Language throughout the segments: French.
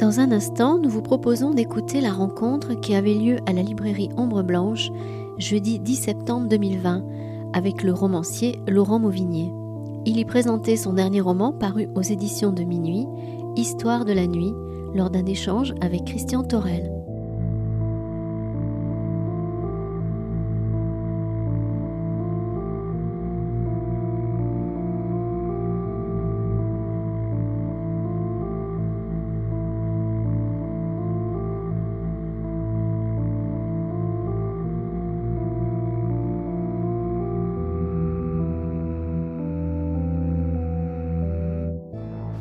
Dans un instant, nous vous proposons d'écouter la rencontre qui avait lieu à la librairie Ombre Blanche, jeudi 10 septembre 2020, avec le romancier Laurent Mauvigné. Il y présentait son dernier roman paru aux éditions de Minuit, Histoire de la nuit, lors d'un échange avec Christian Thorel.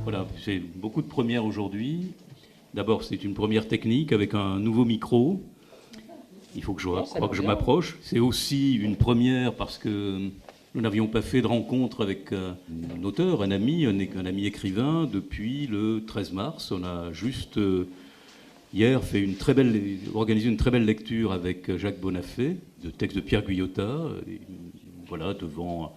Voilà, c'est beaucoup de premières aujourd'hui. D'abord, c'est une première technique avec un nouveau micro. Il faut que je m'approche. C'est aussi une première parce que nous n'avions pas fait de rencontre avec un auteur, un ami écrivain depuis le 13 mars. On a juste hier organisé une très belle lecture avec Jacques Bonafé, de texte de Pierre Guyotat, voilà, devant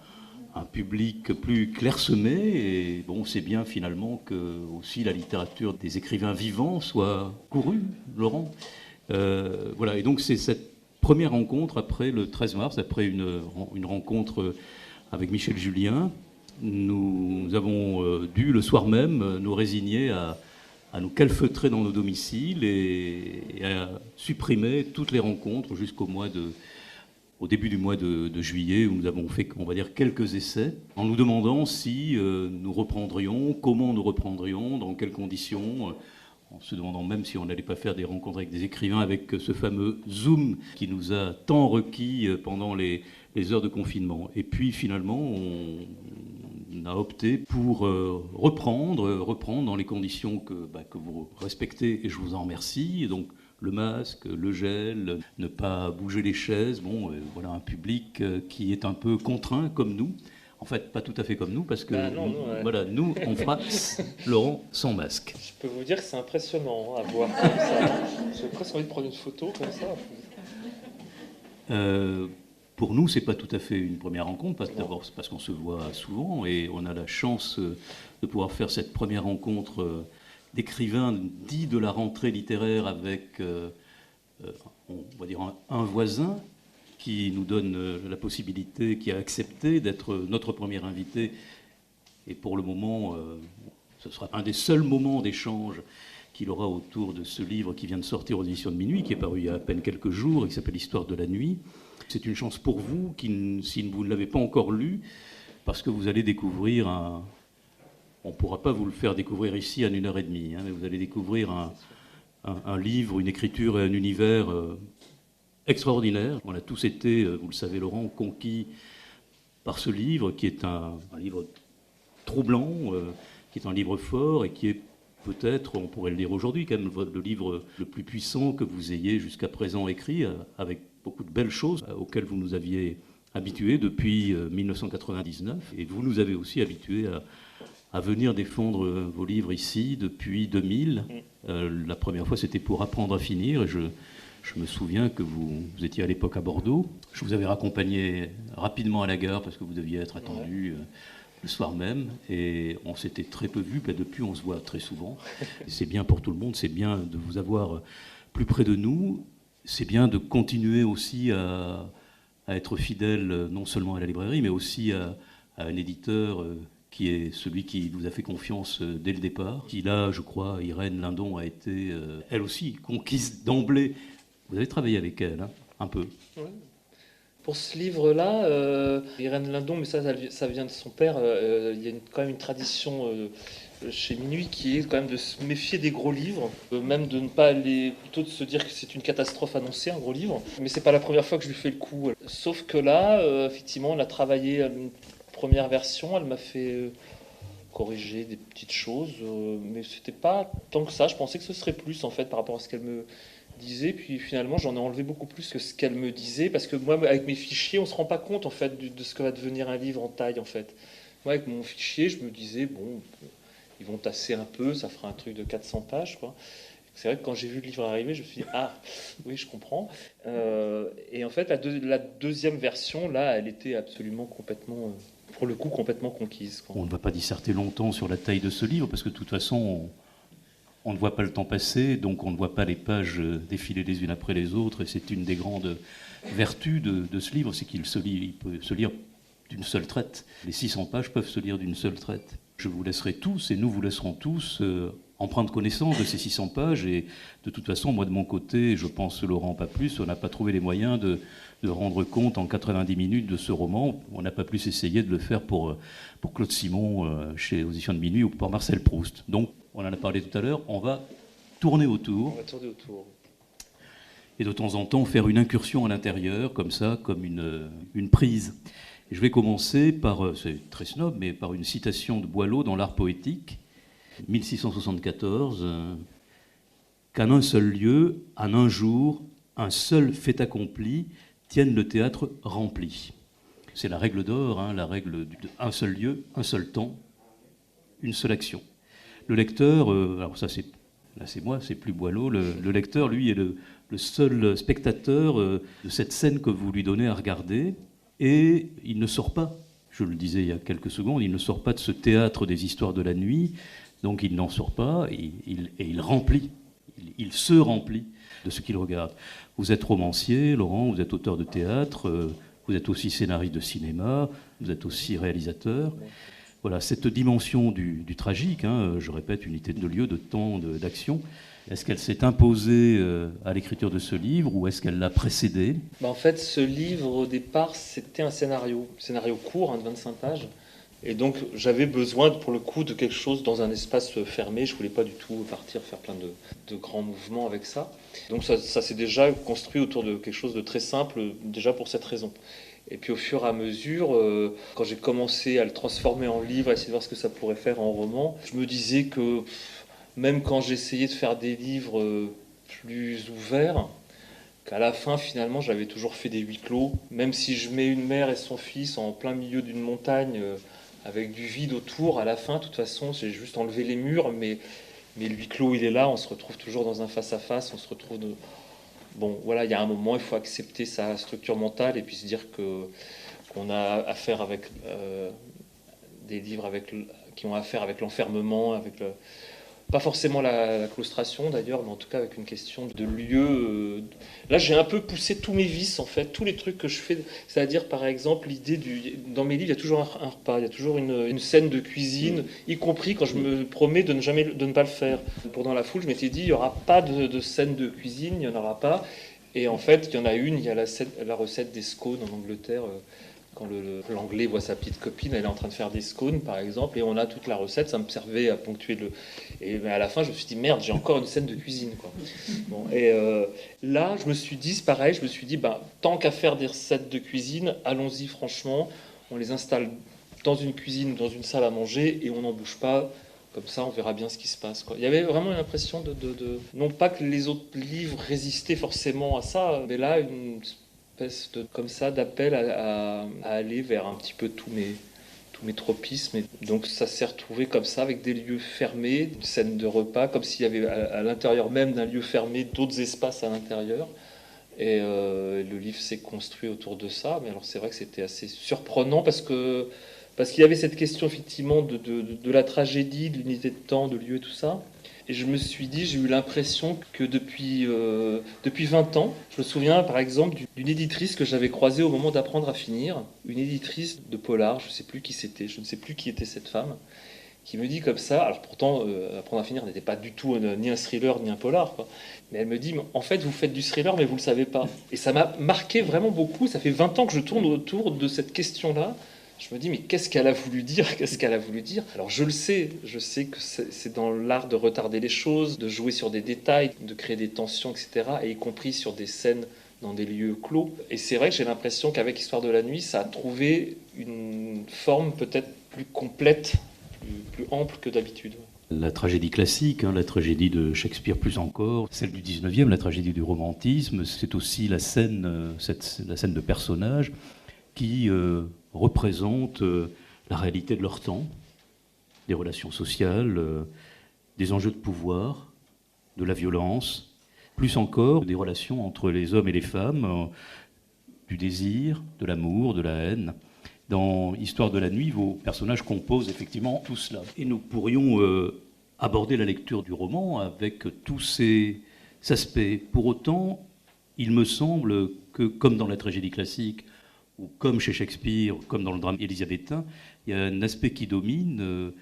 un public plus clairsemé. Et bon, c'est bien finalement que aussi la littérature des écrivains vivants soit courue, Laurent. Voilà, et donc c'est cette première rencontre après le 13 mars, après une rencontre avec Michel Julien. Nous avons dû le soir même nous résigner à nous calfeutrer dans nos domiciles et à supprimer toutes les rencontres au début du mois de juillet, où nous avons fait, on va dire, quelques essais, en nous demandant si nous reprendrions, comment nous reprendrions, dans quelles conditions, en se demandant même si on n'allait pas faire des rencontres avec des écrivains, avec ce fameux Zoom qui nous a tant requis pendant les heures de confinement. Et puis finalement, on a opté pour reprendre dans les conditions que vous respectez, et je vous en remercie. Et donc, le masque, le gel, ne pas bouger les chaises. Bon, voilà un public qui est un peu contraint comme nous. En fait, pas tout à fait comme nous, parce que voilà, nous, on fera Laurent sans masque. Je peux vous dire que c'est impressionnant à voir comme ça. J'ai presque envie de prendre une photo comme ça. Pour nous, c'est pas tout à fait une première rencontre, d'abord parce qu'on se voit souvent et on a la chance de pouvoir faire cette première rencontre d'écrivains dits de la rentrée littéraire avec, on va dire, un voisin qui nous donne la possibilité, qui a accepté d'être notre premier invité. Et pour le moment, ce sera un des seuls moments d'échange qu'il aura autour de ce livre qui vient de sortir aux éditions de Minuit, qui est paru il y a à peine quelques jours et qui s'appelle Histoire de la nuit. C'est une chance pour vous, si vous ne l'avez pas encore lu, parce que vous allez découvrir on ne pourra pas vous le faire découvrir ici en 1h30, mais vous allez découvrir un livre, une écriture et un univers extraordinaire. On a tous été, vous le savez Laurent, conquis par ce livre, qui est un livre troublant, qui est un livre fort et qui est peut-être, on pourrait le lire aujourd'hui, quand même le livre le plus puissant que vous ayez jusqu'à présent écrit, avec beaucoup de belles choses auxquelles vous nous aviez habitués depuis 1999. Et vous nous avez aussi habitués à venir défendre vos livres ici depuis 2000. La première fois, c'était pour Apprendre à finir. Et je me souviens que vous étiez à l'époque à Bordeaux. Je vous avais raccompagné rapidement à la gare parce que vous deviez être attendu le soir même. Et on s'était très peu vus. Depuis, on se voit très souvent. Et c'est bien pour tout le monde. C'est bien de vous avoir plus près de nous. C'est bien de continuer aussi à être fidèle non seulement à la librairie, mais aussi à un éditeur qui est celui qui vous a fait confiance dès le départ. Qui là, je crois, Irène Lindon a été, elle aussi, conquise d'emblée. Vous avez travaillé avec elle, un peu. Oui. Pour ce livre-là, Irène Lindon, mais ça vient de son père, il y a quand même une tradition chez Minuit qui est quand même de se méfier des gros livres, même de ne pas aller, plutôt de se dire que c'est une catastrophe annoncée, un gros livre. Mais c'est pas la première fois que je lui fais le coup. Sauf que là, effectivement, elle a travaillé une première version, elle m'a fait corriger des petites choses, mais c'était pas tant que ça. Je pensais que ce serait plus en fait par rapport à ce qu'elle me disait, puis finalement j'en ai enlevé beaucoup plus que ce qu'elle me disait, parce que moi avec mes fichiers on se rend pas compte en fait de ce que va devenir un livre en taille en fait. Moi avec mon fichier je me disais bon, ils vont tasser un peu, ça fera un truc de 400 pages quoi. C'est vrai que quand j'ai vu le livre arriver, je me suis dit ah oui je comprends. Et en fait la deuxième version là, elle était absolument complètement pour le coup complètement conquise quoi. On ne va pas disserter longtemps sur la taille de ce livre parce que de toute façon On ne voit pas le temps passer, donc on ne voit pas les pages défiler les unes après les autres. Et c'est une des grandes vertus de ce livre, c'est qu'il il peut se lire d'une seule traite. Les 600 pages peuvent se lire d'une seule traite. Je vous laisserai tous, et nous vous laisserons tous, en prendre connaissance de ces 600 pages. Et de toute façon, moi de mon côté, je pense Laurent pas plus, on n'a pas trouvé les moyens de rendre compte en 90 minutes de ce roman. On n'a pas plus essayé de le faire pour Claude Simon chez aux Éditions de Minuit ou pour Marcel Proust. Donc, on en a parlé tout à l'heure, on va tourner autour. On va tourner autour. Et de temps en temps faire une incursion à l'intérieur, comme ça, comme une prise. Et je vais commencer par, c'est très snob, mais par une citation de Boileau dans l'Art poétique, 1674, qu'en un seul lieu, en un jour, un seul fait accompli, tienne le théâtre rempli. C'est la règle d'or, hein, la règle d'un seul lieu, un seul temps, une seule action. Le lecteur, alors ça c'est moi, c'est plus Boileau, le lecteur, lui, est le seul spectateur de cette scène que vous lui donnez à regarder, et il ne sort pas, je le disais il y a quelques secondes, il ne sort pas de ce théâtre des histoires de la nuit, donc il n'en sort pas, et il remplit, il se remplit de ce qu'il regarde. Vous êtes romancier, Laurent, vous êtes auteur de théâtre, vous êtes aussi scénariste de cinéma, vous êtes aussi réalisateur. Voilà, cette dimension du tragique, hein, je répète, unité de lieu, de temps, d'action, est-ce qu'elle s'est imposée à l'écriture de ce livre ou est-ce qu'elle l'a précédé ? En fait, ce livre, au départ, c'était un scénario court, hein, de 25 pages. Et donc, j'avais besoin, pour le coup, de quelque chose dans un espace fermé. Je ne voulais pas du tout partir faire plein de grands mouvements avec ça. Donc, ça s'est déjà construit autour de quelque chose de très simple, déjà pour cette raison. Et puis au fur et à mesure, quand j'ai commencé à le transformer en livre, à essayer de voir ce que ça pourrait faire en roman, je me disais que même quand j'essayais de faire des livres plus ouverts, qu'à la fin, finalement, j'avais toujours fait des huis clos. Même si je mets une mère et son fils en plein milieu d'une montagne avec du vide autour, à la fin, de toute façon, j'ai juste enlevé les murs, mais le huis clos, il est là, on se retrouve toujours dans un face-à-face, on se retrouve... Bon, voilà, il y a un moment, il faut accepter sa structure mentale et puis se dire qu'on a affaire avec des livres qui ont affaire avec l'enfermement, pas forcément la claustration d'ailleurs, mais en tout cas avec une question de lieu. Là, j'ai un peu poussé tous mes vices, en fait, tous les trucs que je fais. C'est-à-dire, par exemple, l'idée dans mes livres, il y a toujours un repas, il y a toujours une scène de cuisine, y compris quand je me promets de ne pas le faire. Dans la foule, je m'étais dit, il n'y aura pas de scène de cuisine, il n'y en aura pas. Et en fait, il y en a une, il y a la recette des scones en Angleterre. Quand l'anglais voit sa petite copine, elle est en train de faire des scones, par exemple, et on a toute la recette, ça me servait à ponctuer Et à la fin, je me suis dit, merde, j'ai encore une scène de cuisine, quoi. Bon, et là, je me suis dit, c'est pareil, je me suis dit, tant qu'à faire des recettes de cuisine, allons-y franchement, on les installe dans une cuisine, dans une salle à manger, et on n'en bouge pas. Comme ça, on verra bien ce qui se passe, quoi. Il y avait vraiment une impression non pas que les autres livres résistaient forcément à ça, mais là, une espèce comme ça d'appel à aller vers un petit peu tous mes tropismes. Et donc ça s'est retrouvé comme ça, avec des lieux fermés, une scène de repas, comme s'il y avait à l'intérieur même d'un lieu fermé d'autres espaces à l'intérieur. Et le livre s'est construit autour de ça. Mais alors c'est vrai que c'était assez surprenant parce qu'il y avait cette question effectivement de la tragédie, de l'unité de temps, de lieu et tout ça. Et je me suis dit, j'ai eu l'impression que depuis 20 ans, je me souviens par exemple d'une éditrice que j'avais croisée au moment d'apprendre à finir, une éditrice de polar, je ne sais plus qui c'était, je ne sais plus qui était cette femme, qui me dit comme ça, alors pourtant apprendre à finir n'était pas du tout ni un thriller ni un polar, quoi. Mais elle me dit, en fait vous faites du thriller mais vous ne le savez pas. Et ça m'a marqué vraiment beaucoup, ça fait 20 ans que je tourne autour de cette question-là. Je me dis, mais qu'est-ce qu'elle a voulu dire ? Qu'est-ce qu'elle a voulu dire ? Alors je sais que c'est dans l'art de retarder les choses, de jouer sur des détails, de créer des tensions, etc. Et y compris sur des scènes dans des lieux clos. Et c'est vrai que j'ai l'impression qu'avec Histoire de la nuit, ça a trouvé une forme peut-être plus complète, plus ample que d'habitude. La tragédie classique, la tragédie de Shakespeare plus encore, celle du 19e, la tragédie du romantisme, c'est aussi la scène de personnages qui représentent la réalité de leur temps, des relations sociales, des enjeux de pouvoir, de la violence, plus encore des relations entre les hommes et les femmes, du désir, de l'amour, de la haine. Dans Histoire de la nuit, vos personnages composent effectivement tout cela. Et nous pourrions aborder la lecture du roman avec tous ces aspects. Pour autant, il me semble que, comme dans la tragédie classique, ou comme chez Shakespeare, comme dans le drame élisabétain, il y a un aspect qui domine,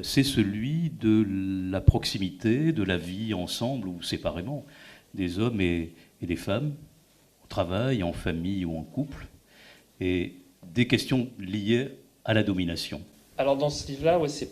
c'est celui de la proximité, de la vie ensemble ou séparément des hommes et des femmes, au travail, en famille ou en couple, et des questions liées à la domination. Alors dans ce livre-là, ouais, c'est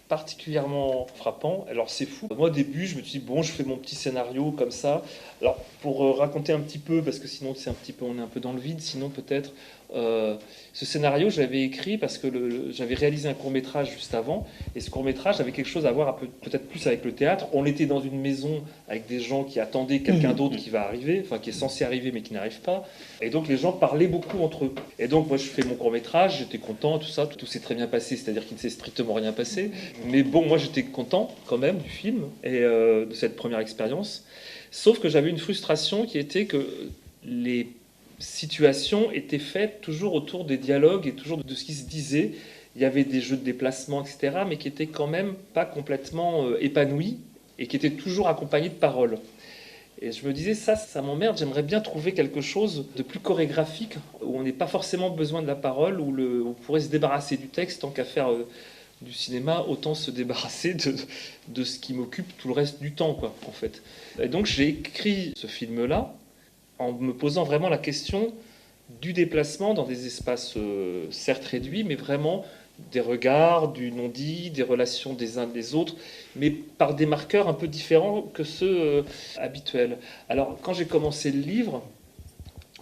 particulièrement frappant. Alors c'est fou. Moi au début, je me suis dit, bon, je fais mon petit scénario comme ça. Alors pour raconter un petit peu, parce que sinon c'est un petit peu, on est un peu dans le vide, sinon peut-être ce scénario, je l'avais écrit parce que j'avais réalisé un court-métrage juste avant, et ce court-métrage avait quelque chose à voir peut-être plus avec le théâtre. On était dans une maison avec des gens qui attendaient quelqu'un d'autre qui va arriver, enfin qui est censé arriver mais qui n'arrive pas, et donc les gens parlaient beaucoup entre eux. Et donc moi je fais mon court-métrage, j'étais content, tout ça, tout s'est très bien passé, c'est-à-dire qu'il ne s'est strictement rien passé, mais bon, moi j'étais content quand même du film et de cette première expérience, sauf que j'avais une frustration qui était que les situations étaient faites toujours autour des dialogues et toujours de ce qui se disait. Il y avait des jeux de déplacement, etc., mais qui étaient quand même pas complètement épanouis et qui étaient toujours accompagnés de paroles. Et je me disais, ça m'emmerde, j'aimerais bien trouver quelque chose de plus chorégraphique, où on n'ait pas forcément besoin de la parole, où on pourrait se débarrasser du texte, tant qu'à faire du cinéma, autant se débarrasser de ce qui m'occupe tout le reste du temps, quoi, en fait. Et donc j'ai écrit ce film-là, en me posant vraiment la question du déplacement dans des espaces certes réduits, mais vraiment des regards, du non-dit, des relations des uns des autres, mais par des marqueurs un peu différents que ceux habituels. Alors, quand j'ai commencé le livre,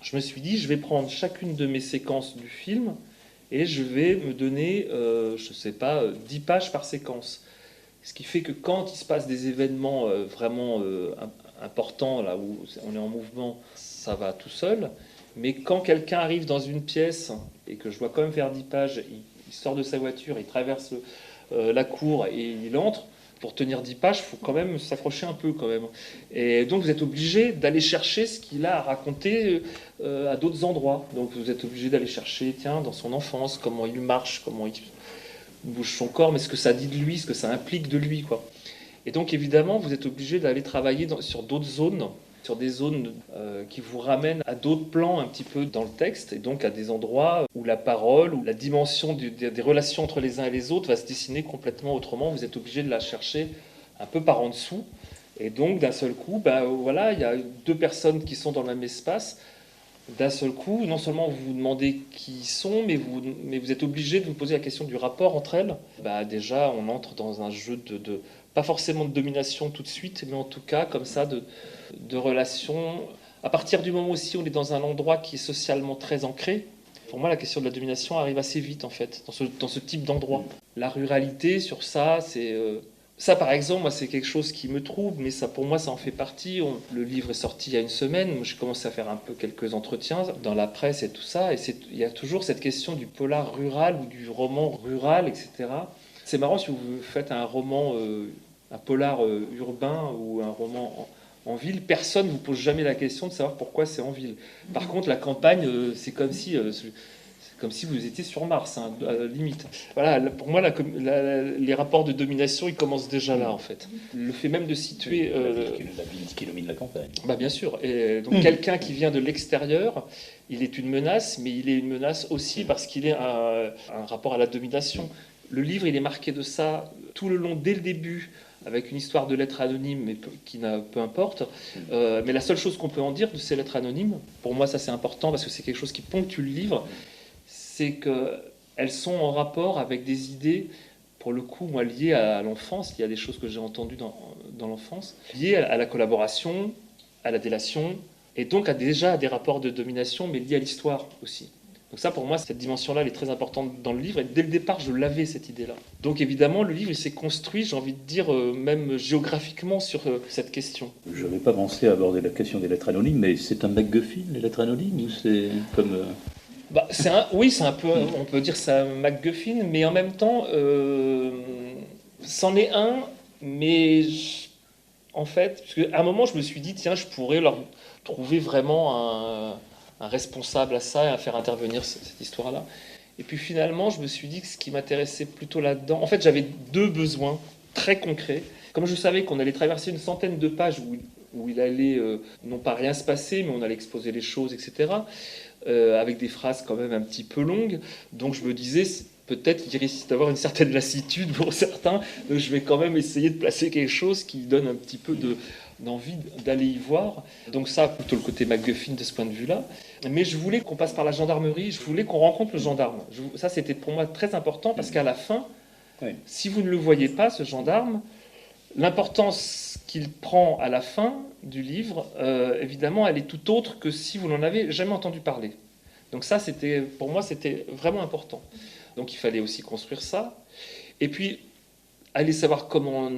je me suis dit, je vais prendre chacune de mes séquences du film et je vais me donner, je ne sais pas, 10 pages par séquence. Ce qui fait que quand il se passe des événements vraiment importants, là où on est en mouvement, ça va tout seul. Mais quand quelqu'un arrive dans une pièce et que je dois quand même faire 10 pages, il sort de sa voiture, il traverse la cour et il entre, pour tenir 10 pages, il faut quand même s'accrocher un peu quand même. Et donc vous êtes obligé d'aller chercher ce qu'il a à raconter à d'autres endroits. Donc vous êtes obligé d'aller chercher, tiens, dans son enfance, comment il marche, comment il bouge son corps, mais ce que ça dit de lui, ce que ça implique de lui, quoi. Et donc évidemment, vous êtes obligé d'aller travailler sur d'autres zones, sur des zones qui vous ramènent à d'autres plans un petit peu dans le texte, et donc à des endroits où la parole, où la dimension des relations entre les uns et les autres va se dessiner complètement autrement. Vous êtes obligé de la chercher un peu par en dessous. Et donc d'un seul coup, voilà, il y a deux personnes qui sont dans le même espace. D'un seul coup, non seulement vous vous demandez qui ils sont, mais vous êtes obligé de vous poser la question du rapport entre elles. Déjà, on entre dans un jeu pas forcément de domination tout de suite, mais en tout cas, comme ça, de relations. À partir du moment aussi où on est dans un endroit qui est socialement très ancré, pour moi, la question de la domination arrive assez vite, en fait, dans ce type d'endroit. La ruralité, sur ça, c'est... Ça, par exemple, moi, c'est quelque chose qui me trouble, mais ça, pour moi, ça en fait partie. Le livre est sorti il y a une semaine. J'ai commencé à faire un peu quelques entretiens dans la presse et tout ça. Et il y a toujours cette question du polar rural ou du roman rural, etc. C'est marrant si vous faites un roman, un polar urbain ou un roman en ville, personne ne vous pose jamais la question de savoir pourquoi c'est en ville. Par contre, la campagne, c'est comme si vous étiez sur Mars, hein, à la limite. Voilà, pour moi, les rapports de domination, ils commencent déjà là, en fait. Le fait même de situer... La ville qui domine la campagne. Bien sûr. Et donc, quelqu'un qui vient de l'extérieur, il est une menace, mais il est une menace aussi parce qu'il est un rapport à la domination. Le livre, il est marqué de ça tout le long, dès le début, avec une histoire de lettres anonymes, mais peu importe. Mais la seule chose qu'on peut en dire de ces lettres anonymes, pour moi, ça c'est important parce que c'est quelque chose qui ponctue le livre, c'est qu'elles sont en rapport avec des idées, pour le coup, moi, liées à l'enfance. Il y a des choses que j'ai entendues dans l'enfance, liées à la collaboration, à la délation, et donc déjà à des rapports de domination, mais liés à l'histoire aussi. Donc ça, pour moi, cette dimension-là, elle est très importante dans le livre, et dès le départ, je l'avais, cette idée-là. Donc évidemment, le livre, il s'est construit, j'ai envie de dire, même géographiquement sur cette question. Je n'avais pas pensé à aborder la question des lettres anonymes, mais c'est un MacGuffin, les lettres anonymes, ou c'est comme... Oui, c'est un peu, on peut dire que c'est un MacGuffin, mais en même temps, c'en est un, mais en fait, parce qu'à un moment, je me suis dit, tiens, je pourrais leur trouver vraiment un responsable à ça et à faire intervenir cette histoire-là. Et puis finalement, je me suis dit que ce qui m'intéressait plutôt là-dedans, en fait, j'avais deux besoins très concret. Comme je savais qu'on allait traverser une centaine de pages où il allait non pas rien se passer, mais on allait exposer les choses, etc., avec des phrases quand même un petit peu longues. Donc je me disais, peut-être qu'il risque d'avoir une certaine lassitude pour certains, donc je vais quand même essayer de placer quelque chose qui donne un petit peu d'envie d'aller y voir. Donc ça, plutôt le côté MacGuffin de ce point de vue-là. Mais je voulais qu'on passe par la gendarmerie, je voulais qu'on rencontre le gendarme. Ça, c'était pour moi très important, parce qu'à la fin, si vous ne le voyez pas, ce gendarme, l'importance qu'il prend à la fin du livre, évidemment, elle est tout autre que si vous n'en avez jamais entendu parler. Donc ça, pour moi, c'était vraiment important. Donc il fallait aussi construire ça. Et puis, aller savoir comment